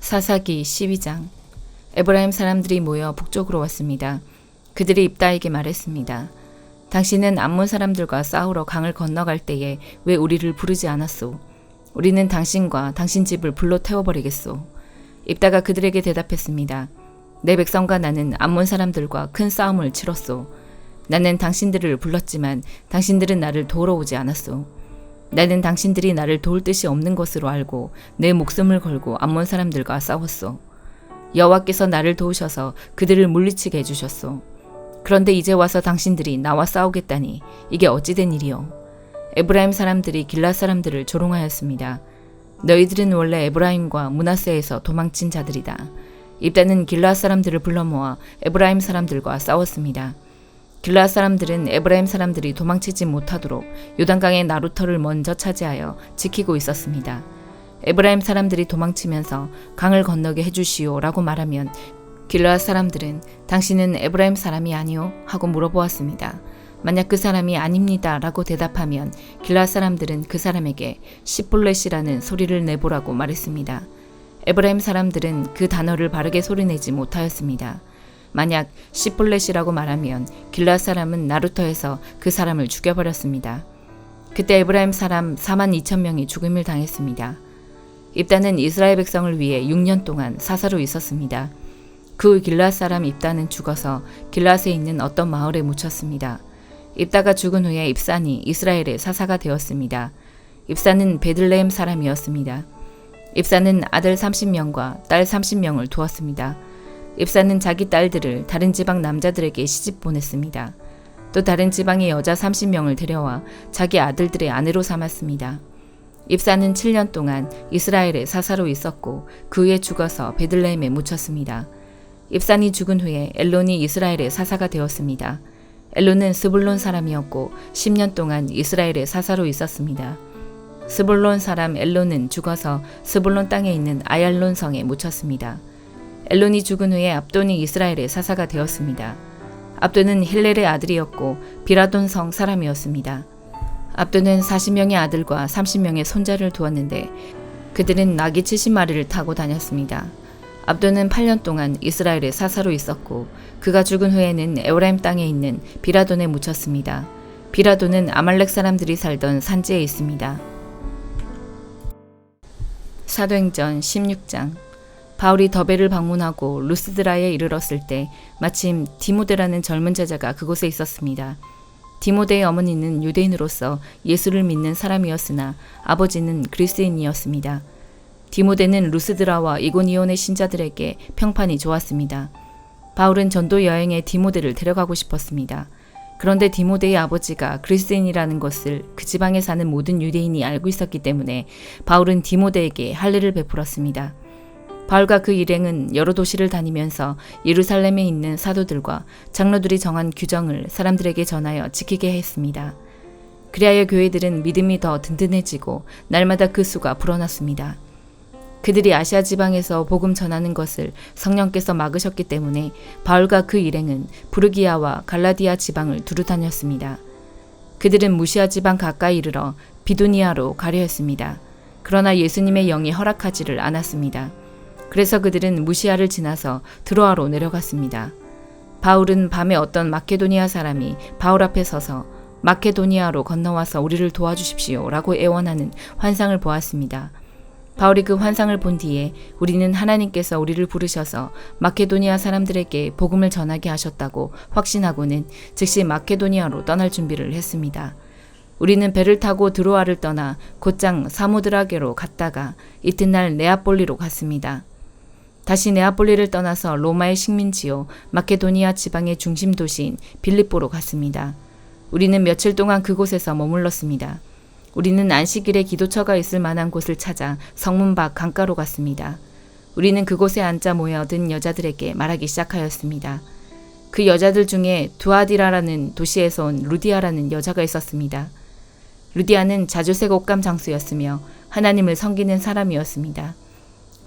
사사기 12장. 에브라임 사람들이 모여 북쪽으로 왔습니다. 그들이 입다에게 말했습니다. 당신은 암몬 사람들과 싸우러 강을 건너갈 때에 왜 우리를 부르지 않았소? 우리는 당신과 당신 집을 불로 태워버리겠소. 입다가 그들에게 대답했습니다. 내 백성과 나는 암몬 사람들과 큰 싸움을 치렀소. 나는 당신들을 불렀지만 당신들은 나를 도우러 오지 않았소. 나는 당신들이 나를 도울 뜻이 없는 것으로 알고 내 목숨을 걸고 암몬 사람들과 싸웠소. 여호와께서 나를 도우셔서 그들을 물리치게 해주셨소. 그런데 이제 와서 당신들이 나와 싸우겠다니 이게 어찌된 일이요? 에브라임 사람들이 길앗 사람들을 조롱하였습니다. 너희들은 원래 에브라임과 므낫세에서 도망친 자들이다. 입다는 길앗 사람들을 불러 모아 에브라임 사람들과 싸웠습니다. 길앗 사람들은 에브라임 사람들이 도망치지 못하도록 요단강의 나루터를 먼저 차지하여 지키고 있었습니다. 에브라임 사람들이 도망치면서 강을 건너게 해주시오 라고 말하면 길앗 사람들은 당신은 에브라임 사람이 아니오? 하고 물어보았습니다. 만약 그 사람이 아닙니다 라고 대답하면 길앗 사람들은 그 사람에게 시볼렛이라는 소리를 내보라고 말했습니다. 에브라임 사람들은 그 단어를 바르게 소리내지 못하였습니다. 만약 시볼렛이라고 말하면 길앗 사람은 나루터에서 그 사람을 죽여버렸습니다. 그때 에브라임 사람 42,000명이 죽음을 당했습니다. 입다는 이스라엘 백성을 위해 6년 동안 사사로 있었습니다. 그 길앗 사람 입다는 죽어서 길앗에 있는 어떤 마을에 묻혔습니다. 입다가 죽은 후에 입산이 이스라엘의 사사가 되었습니다. 입산은 베들레헴 사람이었습니다. 입산은 아들 30명과 딸 30명을 두었습니다. 입산은 자기 딸들을 다른 지방 남자들에게 시집 보냈습니다. 또 다른 지방의 여자 30명을 데려와 자기 아들들의 아내로 삼았습니다. 입산은 7년 동안 이스라엘의 사사로 있었고 그 후에 죽어서 베들레헴에 묻혔습니다. 입산이 죽은 후에 엘론이 이스라엘의 사사가 되었습니다. 엘론은 스불론 사람이었고 10년 동안 이스라엘의 사사로 있었습니다. 스불론 사람 엘론은 죽어서 스불론 땅에 있는 아얄론 성에 묻혔습니다. 엘론이 죽은 후에 압돈이 이스라엘의 사사가 되었습니다. 압돈은 힐렐의 아들이었고 비라돈 성 사람이었습니다. 압돈은 40명의 아들과 30명의 손자를 두었는데 그들은 나귀 70마리를 타고 다녔습니다. 압돈은 8년 동안 이스라엘의 사사로 있었고 그가 죽은 후에는 에브라임 땅에 있는 비라돈에 묻혔습니다. 비라돈은 아말렉 사람들이 살던 산지에 있습니다. 사도행전 16장. 바울이 더베를 방문하고 루스드라에 이르렀을 때 마침 디모데라는 젊은 제자가 그곳에 있었습니다. 디모데의 어머니는 유대인으로서 예수를 믿는 사람이었으나 아버지는 그리스인이었습니다. 디모데는 루스드라와 이고니온의 신자들에게 평판이 좋았습니다. 바울은 전도 여행에 디모데를 데려가고 싶었습니다. 그런데 디모데의 아버지가 그리스인이라는 것을 그 지방에 사는 모든 유대인이 알고 있었기 때문에 바울은 디모데에게 할례를 베풀었습니다. 바울과 그 일행은 여러 도시를 다니면서 예루살렘에 있는 사도들과 장로들이 정한 규정을 사람들에게 전하여 지키게 했습니다. 그리하여 교회들은 믿음이 더 든든해지고 날마다 그 수가 불어났습니다. 그들이 아시아 지방에서 복음 전하는 것을 성령께서 막으셨기 때문에 바울과 그 일행은 부르기아와 갈라디아 지방을 두루 다녔습니다. 그들은 무시아 지방 가까이 이르러 비두니아로 가려 했습니다. 그러나 예수님의 영이 허락하지를 않았습니다. 그래서 그들은 무시아를 지나서 드로아로 내려갔습니다. 바울은 밤에 어떤 마케도니아 사람이 바울 앞에 서서 마케도니아로 건너와서 우리를 도와주십시오 라고 애원하는 환상을 보았습니다. 바울이 그 환상을 본 뒤에 우리는 하나님께서 우리를 부르셔서 마케도니아 사람들에게 복음을 전하게 하셨다고 확신하고는 즉시 마케도니아로 떠날 준비를 했습니다. 우리는 배를 타고 드로아를 떠나 곧장 사모드라게로 갔다가 이튿날 네아폴리로 갔습니다. 다시 네아폴리를 떠나서 로마의 식민지요 마케도니아 지방의 중심 도시인 빌립보로 갔습니다. 우리는 며칠 동안 그곳에서 머물렀습니다. 우리는 안식일에 기도처가 있을 만한 곳을 찾아 성문 밖 강가로 갔습니다. 우리는 그곳에 앉아 모여든 여자들에게 말하기 시작하였습니다. 그 여자들 중에 두아디라라는 도시에서 온 루디아라는 여자가 있었습니다. 루디아는 자주색 옷감 장수였으며 하나님을 섬기는 사람이었습니다.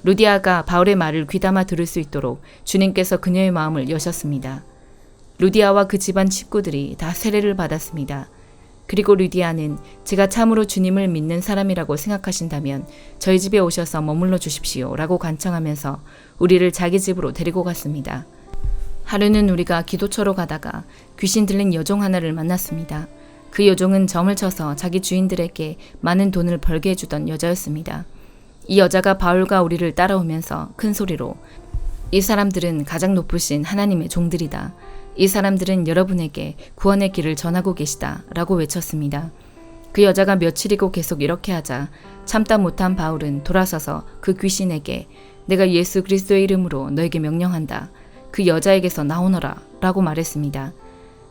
루디아가 바울의 말을 귀담아 들을 수 있도록 주님께서 그녀의 마음을 여셨습니다. 루디아와 그 집안 식구들이 다 세례를 받았습니다. 그리고 루디아는 제가 참으로 주님을 믿는 사람이라고 생각하신다면 저희 집에 오셔서 머물러 주십시오 라고 간청하면서 우리를 자기 집으로 데리고 갔습니다. 하루는 우리가 기도처로 가다가 귀신 들린 여종 하나를 만났습니다. 그 여종은 점을 쳐서 자기 주인들에게 많은 돈을 벌게 해주던 여자였습니다. 이 여자가 바울과 우리를 따라오면서 큰 소리로 이 사람들은 가장 높으신 하나님의 종들이다. 이 사람들은 여러분에게 구원의 길을 전하고 계시다 라고 외쳤습니다. 그 여자가 며칠이고 계속 이렇게 하자 참다 못한 바울은 돌아서서 그 귀신에게 내가 예수 그리스도의 이름으로 너에게 명령한다. 그 여자에게서 나오너라 라고 말했습니다.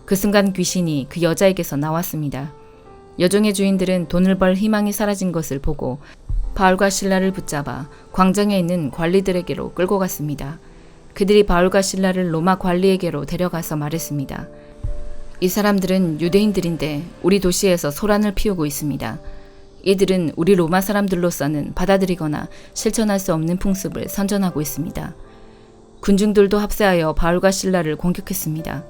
그 순간 귀신이 그 여자에게서 나왔습니다. 여종의 주인들은 돈을 벌 희망이 사라진 것을 보고 바울과 실라를 붙잡아 광장에 있는 관리들에게로 끌고 갔습니다. 그들이 바울과 실라를 로마 관리에게로 데려가서 말했습니다. 이 사람들은 유대인들인데 우리 도시에서 소란을 피우고 있습니다. 이들은 우리 로마 사람들로서는 받아들이거나 실천할 수 없는 풍습을 선전하고 있습니다. 군중들도 합세하여 바울과 실라를 공격했습니다.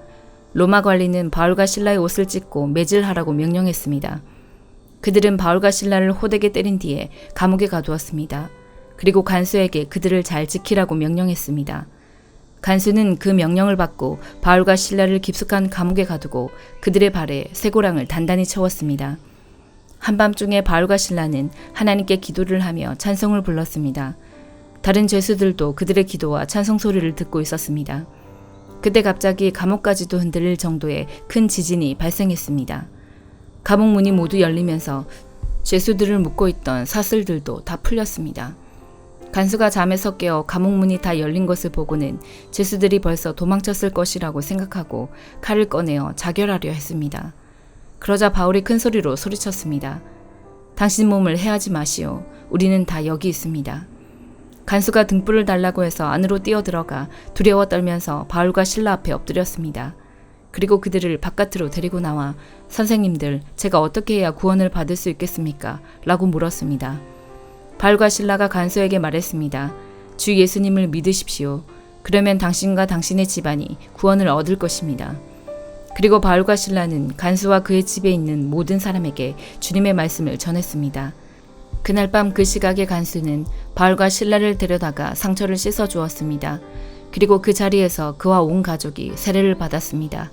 로마 관리는 바울과 실라의 옷을 찢고 매질하라고 명령했습니다. 그들은 바울과 실라를 호되게 때린 뒤에 감옥에 가두었습니다. 그리고 간수에게 그들을 잘 지키라고 명령했습니다. 간수는 그 명령을 받고 바울과 실라를 깊숙한 감옥에 가두고 그들의 발에 쇠고랑을 단단히 채웠습니다. 한밤중에 바울과 실라는 하나님께 기도를 하며 찬송을 불렀습니다. 다른 죄수들도 그들의 기도와 찬송 소리를 듣고 있었습니다. 그때 갑자기 감옥까지도 흔들릴 정도의 큰 지진이 발생했습니다. 감옥 문이 모두 열리면서 죄수들을 묶고 있던 사슬들도 다 풀렸습니다. 간수가 잠에서 깨어 감옥 문이 다 열린 것을 보고는 죄수들이 벌써 도망쳤을 것이라고 생각하고 칼을 꺼내어 자결하려 했습니다. 그러자 바울이 큰 소리로 소리쳤습니다. 당신 몸을 해하지 마시오. 우리는 다 여기 있습니다. 간수가 등불을 달라고 해서 안으로 뛰어들어가 두려워 떨면서 바울과 실라 앞에 엎드렸습니다. 그리고 그들을 바깥으로 데리고 나와 선생님들, 제가 어떻게 해야 구원을 받을 수 있겠습니까? 라고 물었습니다. 바울과 실라가 간수에게 말했습니다. 주 예수님을 믿으십시오. 그러면 당신과 당신의 집안이 구원을 얻을 것입니다. 그리고 바울과 실라는 간수와 그의 집에 있는 모든 사람에게 주님의 말씀을 전했습니다. 그날 밤 그 시각에 간수는 바울과 실라를 데려다가 상처를 씻어 주었습니다. 그리고 그 자리에서 그와 온 가족이 세례를 받았습니다.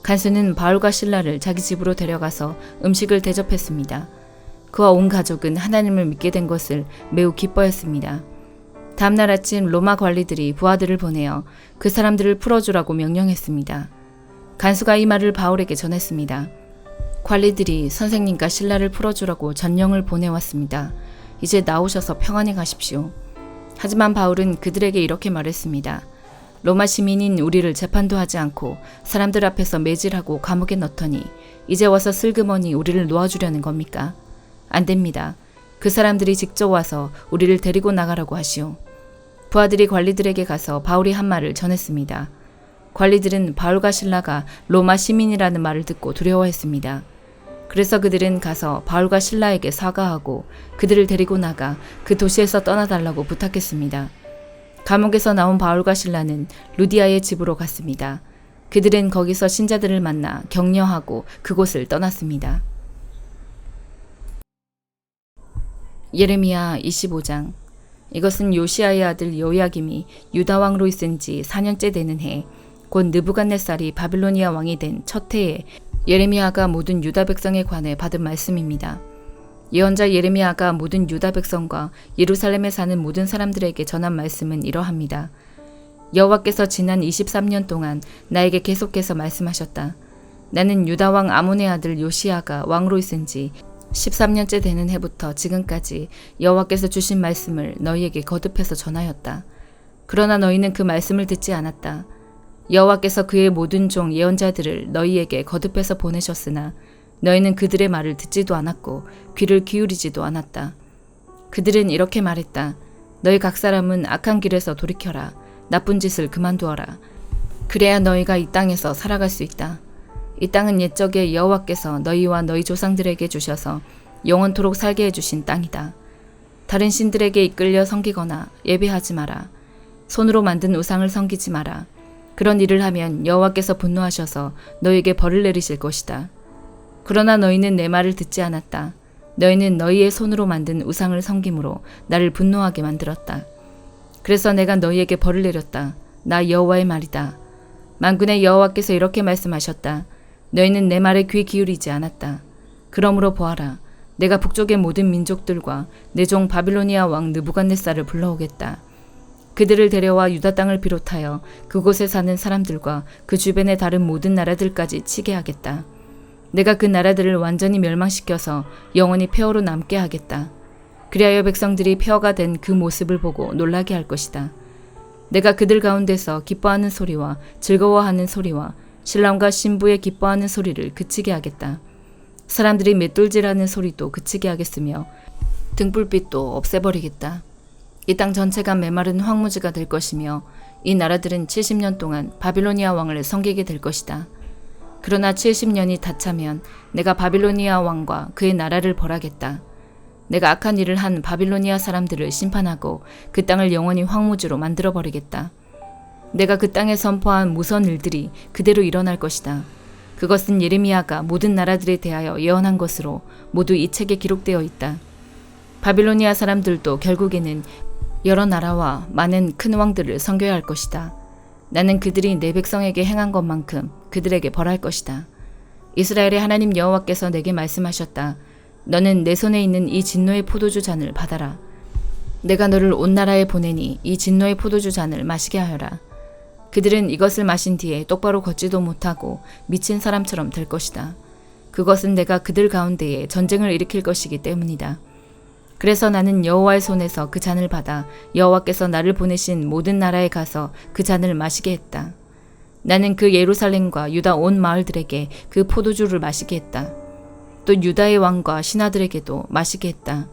간수는 바울과 실라를 자기 집으로 데려가서 음식을 대접했습니다. 그와 온 가족은 하나님을 믿게 된 것을 매우 기뻐했습니다. 다음날 아침 로마 관리들이 부하들을 보내어 그 사람들을 풀어주라고 명령했습니다. 간수가 이 말을 바울에게 전했습니다. 관리들이 선생님과 실라를 풀어주라고 전령을 보내왔습니다. 이제 나오셔서 평안히 가십시오. 하지만 바울은 그들에게 이렇게 말했습니다. 로마 시민인 우리를 재판도 하지 않고 사람들 앞에서 매질하고 감옥에 넣더니 이제 와서 슬그머니 우리를 놓아주려는 겁니까? 안 됩니다. 그 사람들이 직접 와서 우리를 데리고 나가라고 하시오. 부하들이 관리들에게 가서 바울이 한 말을 전했습니다. 관리들은 바울과 실라가 로마 시민이라는 말을 듣고 두려워했습니다. 그래서 그들은 가서 바울과 실라에게 사과하고 그들을 데리고 나가 그 도시에서 떠나달라고 부탁했습니다. 감옥에서 나온 바울과 실라는 루디아의 집으로 갔습니다. 그들은 거기서 신자들을 만나 격려하고 그곳을 떠났습니다. 예레미야 25장. 이것은 요시야의 아들 요야김이 유다 왕으로 있은 지 4년째 되는 해, 곧 느부갓네살이 바빌로니아 왕이 된 첫 해에 예레미야가 모든 유다 백성에 관해 받은 말씀입니다. 예언자 예레미야가 모든 유다 백성과 예루살렘에 사는 모든 사람들에게 전한 말씀은 이러합니다. 여호와께서 지난 23년 동안 나에게 계속해서 말씀하셨다. 나는 유다 왕 아몬의 아들 요시야가 왕으로 있은 지 13년째 되는 해부터 지금까지 여호와께서 주신 말씀을 너희에게 거듭해서 전하였다. 그러나 너희는 그 말씀을 듣지 않았다. 여호와께서 그의 모든 종 예언자들을 너희에게 거듭해서 보내셨으나 너희는 그들의 말을 듣지도 않았고 귀를 기울이지도 않았다. 그들은 이렇게 말했다. 너희 각 사람은 악한 길에서 돌이켜라. 나쁜 짓을 그만두어라. 그래야 너희가 이 땅에서 살아갈 수 있다. 이 땅은 옛적에 여호와께서 너희와 너희 조상들에게 주셔서 영원토록 살게 해주신 땅이다. 다른 신들에게 이끌려 섬기거나 예배하지 마라. 손으로 만든 우상을 섬기지 마라. 그런 일을 하면 여호와께서 분노하셔서 너희에게 벌을 내리실 것이다. 그러나 너희는 내 말을 듣지 않았다. 너희는 너희의 손으로 만든 우상을 섬김으로 나를 분노하게 만들었다. 그래서 내가 너희에게 벌을 내렸다. 나 여호와의 말이다. 만군의 여호와께서 이렇게 말씀하셨다. 너희는 내 말에 귀 기울이지 않았다. 그러므로 보아라. 내가 북쪽의 모든 민족들과 내 종 바빌로니아 왕 느부갓네살을 불러오겠다. 그들을 데려와 유다 땅을 비롯하여 그곳에 사는 사람들과 그 주변의 다른 모든 나라들까지 치게 하겠다. 내가 그 나라들을 완전히 멸망시켜서 영원히 폐허로 남게 하겠다. 그리하여 백성들이 폐허가 된 그 모습을 보고 놀라게 할 것이다. 내가 그들 가운데서 기뻐하는 소리와 즐거워하는 소리와 신랑과 신부의 기뻐하는 소리를 그치게 하겠다. 사람들이 맷돌질하는 소리도 그치게 하겠으며 등불빛도 없애버리겠다. 이 땅 전체가 메마른 황무지가 될 것이며 이 나라들은 70년 동안 바빌로니아 왕을 섬기게 될 것이다. 그러나 70년이 다 차면 내가 바빌로니아 왕과 그의 나라를 벌하겠다. 내가 악한 일을 한 바빌로니아 사람들을 심판하고 그 땅을 영원히 황무지로 만들어버리겠다. 내가 그 땅에 선포한 무서운 일들이 그대로 일어날 것이다. 그것은 예레미야가 모든 나라들에 대하여 예언한 것으로 모두 이 책에 기록되어 있다. 바빌로니아 사람들도 결국에는 여러 나라와 많은 큰 왕들을 섬겨야 할 것이다. 나는 그들이 내 백성에게 행한 것만큼 그들에게 벌할 것이다. 이스라엘의 하나님 여호와께서 내게 말씀하셨다. 너는 내 손에 있는 이 진노의 포도주 잔을 받아라. 내가 너를 온 나라에 보내니 이 진노의 포도주 잔을 마시게 하여라. 그들은 이것을 마신 뒤에 똑바로 걷지도 못하고 미친 사람처럼 될 것이다. 그것은 내가 그들 가운데에 전쟁을 일으킬 것이기 때문이다. 그래서 나는 여호와의 손에서 그 잔을 받아 여호와께서 나를 보내신 모든 나라에 가서 그 잔을 마시게 했다. 나는 그 예루살렘과 유다 온 마을들에게 그 포도주를 마시게 했다. 또 유다의 왕과 신하들에게도 마시게 했다.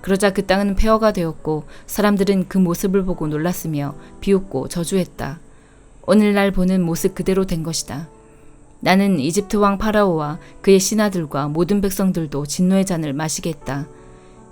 그러자 그 땅은 폐허가 되었고 사람들은 그 모습을 보고 놀랐으며 비웃고 저주했다. 오늘날 보는 모습 그대로 된 것이다. 나는 이집트 왕 파라오와 그의 신하들과 모든 백성들도 진노의 잔을 마시게 했다.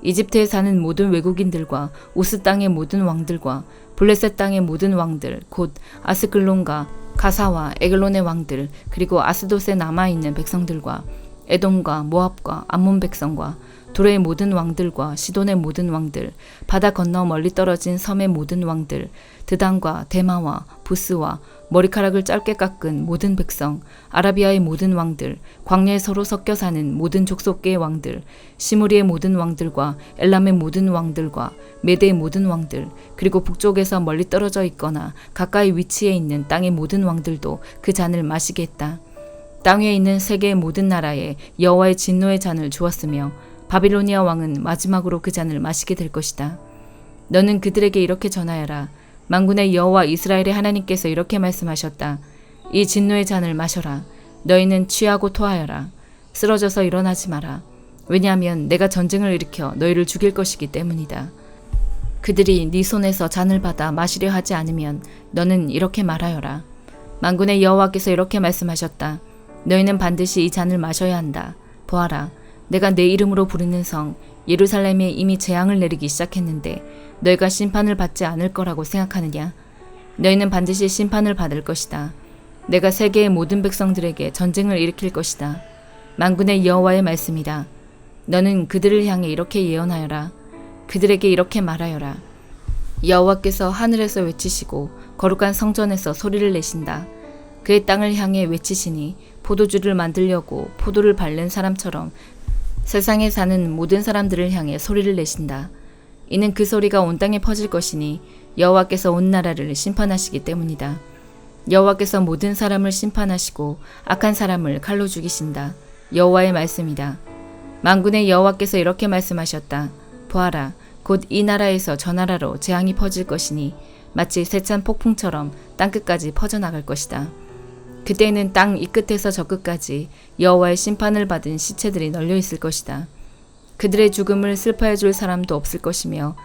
이집트에 사는 모든 외국인들과 우스 땅의 모든 왕들과 블레셋 땅의 모든 왕들, 곧 아스글론과 가사와 에글론의 왕들, 그리고 아스돗에 남아있는 백성들과 에돔과 모압과 암몬 백성과 도레의 모든 왕들과 시돈의 모든 왕들, 바다 건너 멀리 떨어진 섬의 모든 왕들, 드단과 데마와 부스와 머리카락을 짧게 깎은 모든 백성, 아라비아의 모든 왕들, 광야에 서로 섞여 사는 모든 족속계의 왕들, 시무리의 모든 왕들과 엘람의 모든 왕들과 메대의 모든 왕들, 그리고 북쪽에서 멀리 떨어져 있거나 가까이 위치해 있는 땅의 모든 왕들도 그 잔을 마시게 했다. 땅 위에 있는 세계의 모든 나라에 여호와의 진노의 잔을 주었으며 바빌로니아 왕은 마지막으로 그 잔을 마시게 될 것이다. 너는 그들에게 이렇게 전하여라. 만군의 여호와 이스라엘의 하나님께서 이렇게 말씀하셨다. 이 진노의 잔을 마셔라. 너희는 취하고 토하여라. 쓰러져서 일어나지 마라. 왜냐하면 내가 전쟁을 일으켜 너희를 죽일 것이기 때문이다. 그들이 네 손에서 잔을 받아 마시려 하지 않으면 너는 이렇게 말하여라. 만군의 여호와께서 이렇게 말씀하셨다. 너희는 반드시 이 잔을 마셔야 한다. 보아라. 내가 내 이름으로 부르는 성 예루살렘에 이미 재앙을 내리기 시작했는데 너희가 심판을 받지 않을 거라고 생각하느냐? 너희는 반드시 심판을 받을 것이다. 내가 세계의 모든 백성들에게 전쟁을 일으킬 것이다. 만군의 여호와의 말씀이다. 너는 그들을 향해 이렇게 예언하여라. 그들에게 이렇게 말하여라. 여호와께서 하늘에서 외치시고 거룩한 성전에서 소리를 내신다. 그의 땅을 향해 외치시니 포도주를 만들려고 포도를 밟는 사람처럼 세상에 사는 모든 사람들을 향해 소리를 내신다. 이는 그 소리가 온 땅에 퍼질 것이니 여호와께서 온 나라를 심판하시기 때문이다. 여호와께서 모든 사람을 심판하시고 악한 사람을 칼로 죽이신다. 여호와의 말씀이다. 만군의 여호와께서 이렇게 말씀하셨다. 보아라, 곧 이 나라에서 저 나라로 재앙이 퍼질 것이니 마치 세찬 폭풍처럼 땅끝까지 퍼져나갈 것이다. 그때에는 땅 이 끝에서 저 끝까지 여호와의 심판을 받은 시체들이 널려 있을 것이다. 그들의 죽음을 슬퍼해 줄 사람도 없을 것이며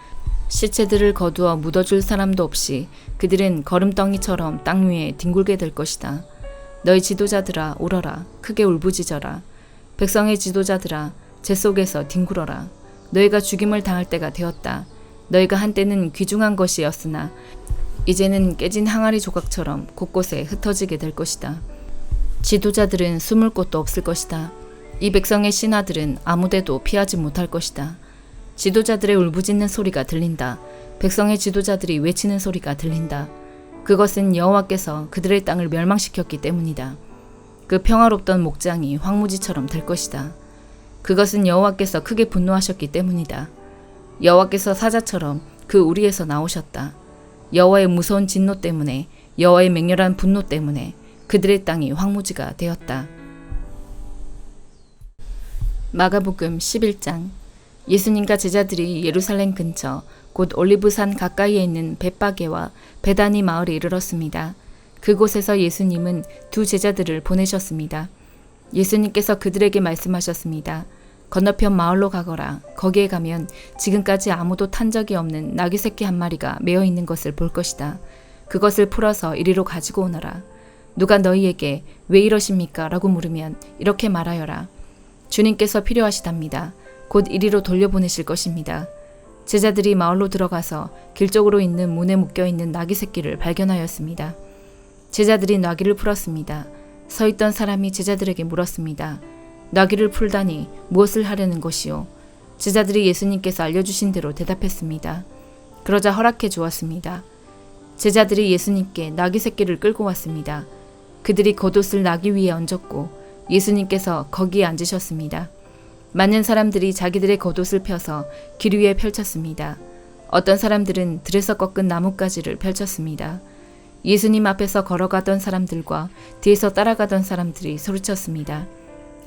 시체들을 거두어 묻어줄 사람도 없이 그들은 거름덩이처럼 땅 위에 뒹굴게 될 것이다. 너희 지도자들아 울어라. 크게 울부짖어라. 백성의 지도자들아 제 속에서 뒹굴어라. 너희가 죽임을 당할 때가 되었다. 너희가 한때는 귀중한 것이었으나 이제는 깨진 항아리 조각처럼 곳곳에 흩어지게 될 것이다. 지도자들은 숨을 곳도 없을 것이다. 이 백성의 신하들은 아무데도 피하지 못할 것이다. 지도자들의 울부짖는 소리가 들린다. 백성의 지도자들이 외치는 소리가 들린다. 그것은 여호와께서 그들의 땅을 멸망시켰기 때문이다. 그 평화롭던 목장이 황무지처럼 될 것이다. 그것은 여호와께서 크게 분노하셨기 때문이다. 여호와께서 사자처럼 그 우리에서 나오셨다. 여호와의 무서운 진노 때문에, 여호와의 맹렬한 분노 때문에 그들의 땅이 황무지가 되었다. 마가복음 11장. 예수님과 제자들이 예루살렘 근처 곧 올리브산 가까이에 있는 벳바게와 베다니 마을에 이르렀습니다. 그곳에서 예수님은 두 제자들을 보내셨습니다. 예수님께서 그들에게 말씀하셨습니다. 건너편 마을로 가거라. 거기에 가면 지금까지 아무도 탄 적이 없는 나귀 새끼 한 마리가 메어 있는 것을 볼 것이다. 그것을 풀어서 이리로 가지고 오너라. 누가 너희에게 왜 이러십니까? 라고 물으면 이렇게 말하여라. 주님께서 필요하시답니다. 곧 이리로 돌려보내실 것입니다. 제자들이 마을로 들어가서 길 쪽으로 있는 문에 묶여있는 나귀 새끼를 발견하였습니다. 제자들이 나귀를 풀었습니다. 서 있던 사람이 제자들에게 물었습니다. 나귀를 풀다니 무엇을 하려는 것이요? 제자들이 예수님께서 알려주신 대로 대답했습니다. 그러자 허락해 주었습니다. 제자들이 예수님께 나귀 새끼를 끌고 왔습니다. 그들이 겉옷을 나귀 위에 얹었고 예수님께서 거기에 앉으셨습니다. 많은 사람들이 자기들의 겉옷을 펴서 길 위에 펼쳤습니다. 어떤 사람들은 들에서 꺾은 나뭇가지를 펼쳤습니다. 예수님 앞에서 걸어가던 사람들과 뒤에서 따라가던 사람들이 소리쳤습니다.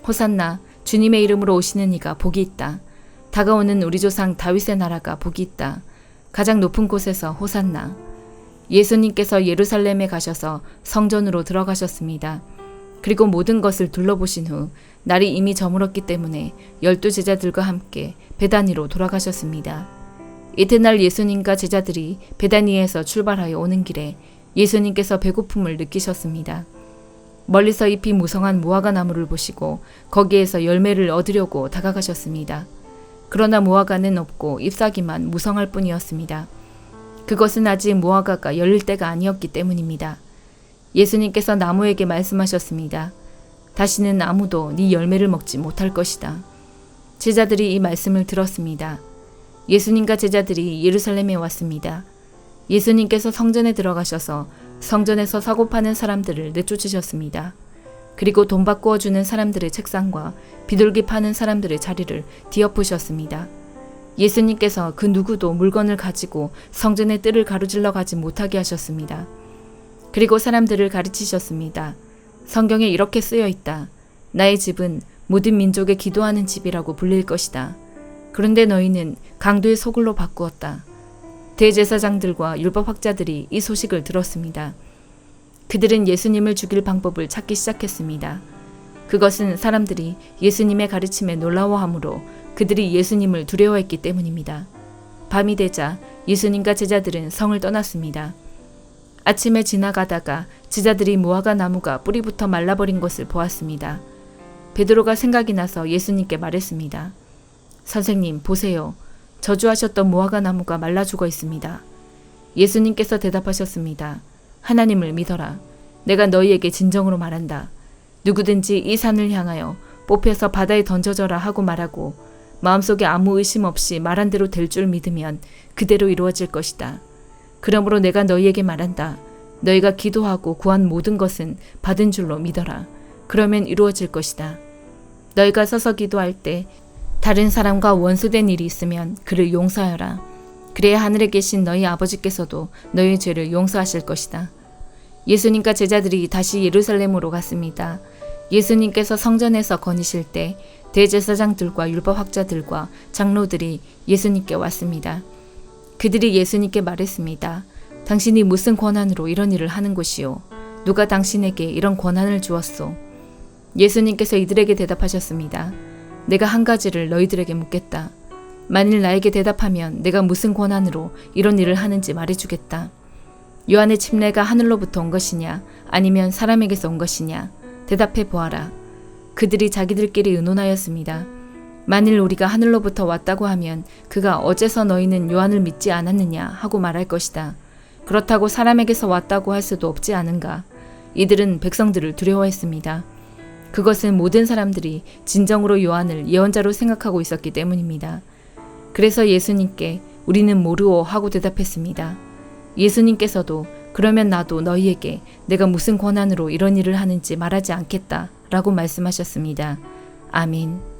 호산나, 주님의 이름으로 오시는 이가 복이 있다. 다가오는 우리 조상 다윗의 나라가 복이 있다. 가장 높은 곳에서 호산나. 예수님께서 예루살렘에 가셔서 성전으로 들어가셨습니다. 그리고 모든 것을 둘러보신 후 날이 이미 저물었기 때문에 12 제자들과 함께 베다니로 돌아가셨습니다. 이튿날 예수님과 제자들이 베다니에서 출발하여 오는 길에 예수님께서 배고픔을 느끼셨습니다. 멀리서 잎이 무성한 무화과 나무를 보시고 거기에서 열매를 얻으려고 다가가셨습니다. 그러나 무화과는 없고 잎사귀만 무성할 뿐이었습니다. 그것은 아직 무화과가 열릴 때가 아니었기 때문입니다. 예수님께서 나무에게 말씀하셨습니다. 다시는 아무도 네 열매를 먹지 못할 것이다. 제자들이 이 말씀을 들었습니다. 예수님과 제자들이 예루살렘에 왔습니다. 예수님께서 성전에 들어가셔서 성전에서 사고 파는 사람들을 내쫓으셨습니다. 그리고 돈 바꾸어 주는 사람들의 책상과 비둘기 파는 사람들의 자리를 뒤엎으셨습니다. 예수님께서 그 누구도 물건을 가지고 성전의 뜰을 가로질러 가지 못하게 하셨습니다. 그리고 사람들을 가르치셨습니다. 성경에 이렇게 쓰여 있다. 나의 집은 모든 민족의 기도하는 집이라고 불릴 것이다. 그런데 너희는 강도의 소굴로 바꾸었다. 대제사장들과 율법학자들이 이 소식을 들었습니다. 그들은 예수님을 죽일 방법을 찾기 시작했습니다. 그것은 사람들이 예수님의 가르침에 놀라워하므로 그들이 예수님을 두려워했기 때문입니다. 밤이 되자 예수님과 제자들은 성을 떠났습니다. 아침에 지나가다가 제자들이 무화과 나무가 뿌리부터 말라버린 것을 보았습니다. 베드로가 생각이 나서 예수님께 말했습니다. 선생님, 보세요. 저주하셨던 무화과 나무가 말라 죽어 있습니다. 예수님께서 대답하셨습니다. 하나님을 믿어라. 내가 너희에게 진정으로 말한다. 누구든지 이 산을 향하여 뽑혀서 바다에 던져져라 하고 말하고 마음속에 아무 의심 없이 말한 대로 될 줄 믿으면 그대로 이루어질 것이다. 그러므로 내가 너희에게 말한다. 너희가 기도하고 구한 모든 것은 받은 줄로 믿어라. 그러면 이루어질 것이다. 너희가 서서 기도할 때 다른 사람과 원수된 일이 있으면 그를 용서하여라. 그래야 하늘에 계신 너희 아버지께서도 너희의 죄를 용서하실 것이다. 예수님과 제자들이 다시 예루살렘으로 갔습니다. 예수님께서 성전에서 거니실 때 대제사장들과 율법학자들과 장로들이 예수님께 왔습니다. 그들이 예수님께 말했습니다. 당신이 무슨 권한으로 이런 일을 하는 것이요? 누가 당신에게 이런 권한을 주었소? 예수님께서 이들에게 대답하셨습니다. 내가 한 가지를 너희들에게 묻겠다. 만일 나에게 대답하면 내가 무슨 권한으로 이런 일을 하는지 말해주겠다. 요한의 침례가 하늘로부터 온 것이냐 아니면 사람에게서 온 것이냐? 대답해 보아라. 그들이 자기들끼리 의논하였습니다. 만일 우리가 하늘로부터 왔다고 하면 그가 어째서 너희는 요한을 믿지 않았느냐 하고 말할 것이다. 그렇다고 사람에게서 왔다고 할 수도 없지 않은가. 이들은 백성들을 두려워했습니다. 그것은 모든 사람들이 진정으로 요한을 예언자로 생각하고 있었기 때문입니다. 그래서 예수님께 우리는 모르오 하고 대답했습니다. 예수님께서도 그러면 나도 너희에게 내가 무슨 권한으로 이런 일을 하는지 말하지 않겠다 라고 말씀하셨습니다. 아멘.